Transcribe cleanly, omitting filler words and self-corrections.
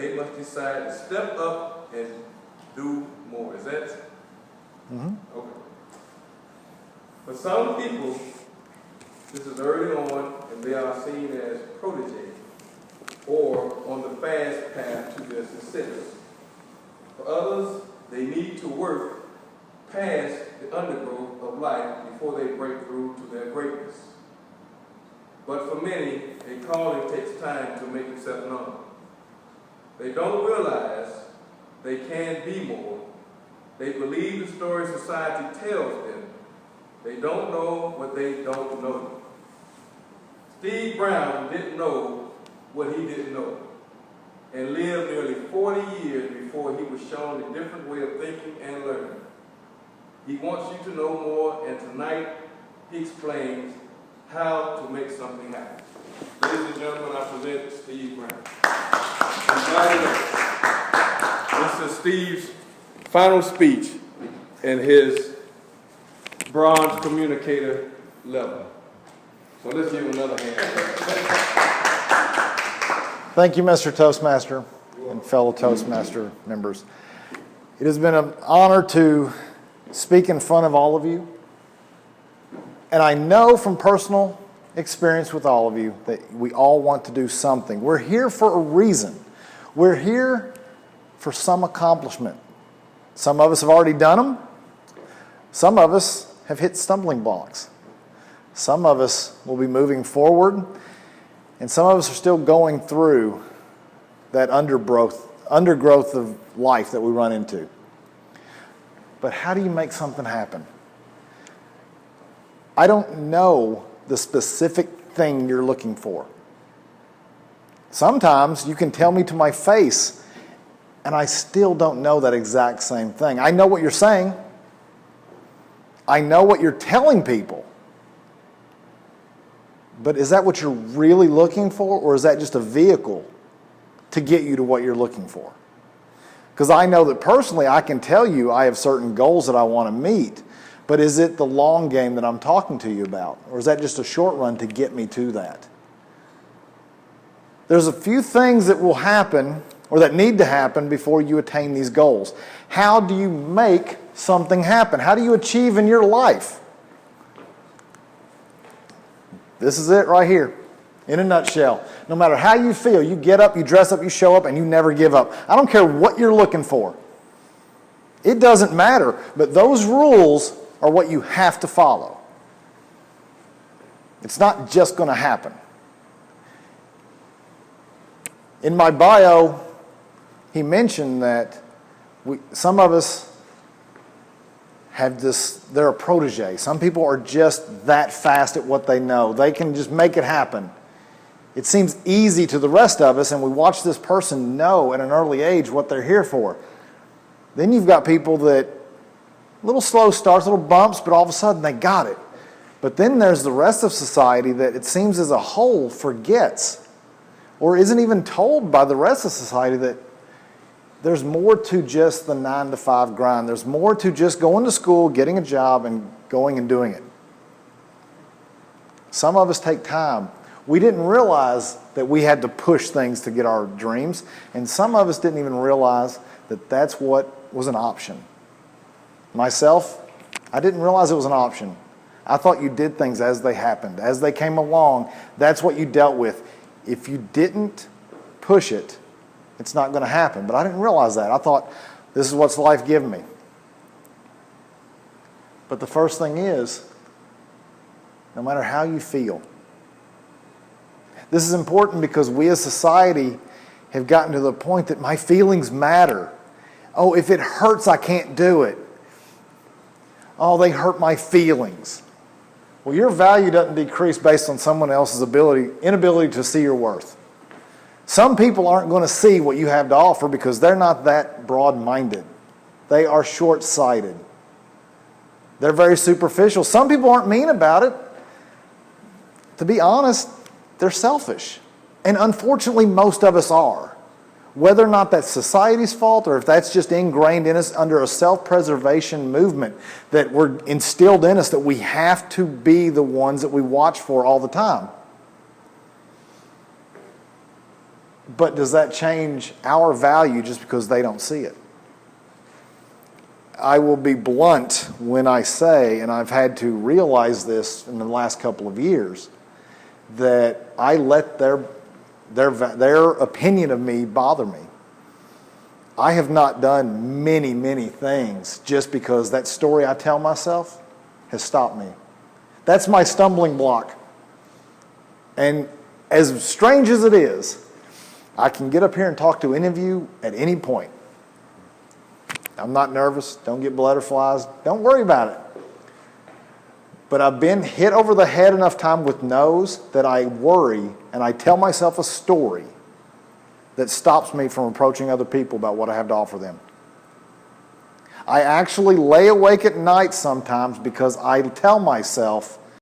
they must decide to step up and do more. Is that? Mm-hmm. Okay. For some people, this is early on, and they are seen as protege or on the fast path to their success. For others, they need to work past the undergrowth of life before they break through to their greatness. But for many, a calling takes time to make itself known. They don't realize they can be more. They believe the story society tells them. They don't know what they don't know. Steve Brown didn't know what he didn't know, and lived nearly 40 years before he was shown a different way of thinking and learning. He wants you to know more, and tonight he explains how to make something happen. Ladies and gentlemen, I present Steve Brown. This is Steve's final speech in his bronze communicator level. So let's give him another hand. Thank you, Mr. Toastmaster and fellow Toastmaster members. It has been an honor to speak in front of all of you. And I know from personal experience with all of you that we all want to do something. We're here for a reason. We're here for some accomplishment. Some of us have already done them. Some of us have hit stumbling blocks. Some of us will be moving forward. And some of us are still going through that undergrowth of life that we run into. But how do you make something happen? I don't know the specific thing you're looking for. Sometimes you can tell me to my face, and I still don't know that exact same thing. I know what you're saying. I know what you're telling people. But is that what you're really looking for, or is that just a vehicle to get you to what you're looking for? Because I know that personally I can tell you I have certain goals that I want to meet, but is it the long game that I'm talking to you about, or is that just a short run to get me to that? There's a few things that will happen or that need to happen before you attain these goals. How do you make something happen? How do you achieve in your life? This is it right here, in a nutshell. No matter how you feel, you get up, you dress up, you show up, and you never give up. I don't care what you're looking for. It doesn't matter, but those rules are what you have to follow. It's not just going to happen. In my bio, he mentioned that some of us have this, they're a protege. Some people are just that fast at what they know. They can just make it happen. It seems easy to the rest of us, and we watch this person know at an early age what they're here for. Then you've got people that, little slow starts, little bumps, but all of a sudden they got it. But then there's the rest of society that it seems as a whole forgets, or isn't even told by the rest of society that there's more to just the 9-to-5 grind. There's more to just going to school, getting a job, and going and doing it. Some of us take time. We didn't realize that we had to push things to get our dreams, and some of us didn't even realize that that's what was an option. Myself, I didn't realize it was an option. I thought you did things as they happened, as they came along. That's what you dealt with. If you didn't push it, it's not going to happen. But I didn't realize that. I thought, this is what's life given me. But the first thing is, no matter how you feel. This is important because we as society have gotten to the point that my feelings matter. Oh, if it hurts, I can't do it. Oh, they hurt my feelings. Well, your value doesn't decrease based on someone else's inability to see your worth. Some people aren't going to see what you have to offer because they're not that broad-minded. They are short-sighted. They're very superficial. Some people aren't mean about it. To be honest, they're selfish. And unfortunately, most of us are. Whether or not that's society's fault or if that's just ingrained in us under a self-preservation movement that we're instilled in us that we have to be the ones that we watch for all the time. But does that change our value just because they don't see it? I will be blunt when I say, and I've had to realize this in the last couple of years, that I let their opinion of me bother me. I have not done many, many things just because that story I tell myself has stopped me. That's my stumbling block. And as strange as it is, I can get up here and talk to any of you at any point. I'm not nervous. Don't get butterflies. Don't worry about it. But I've been hit over the head enough time with no's that I worry and I tell myself a story that stops me from approaching other people about what I have to offer them. I actually lay awake at night sometimes because I tell myself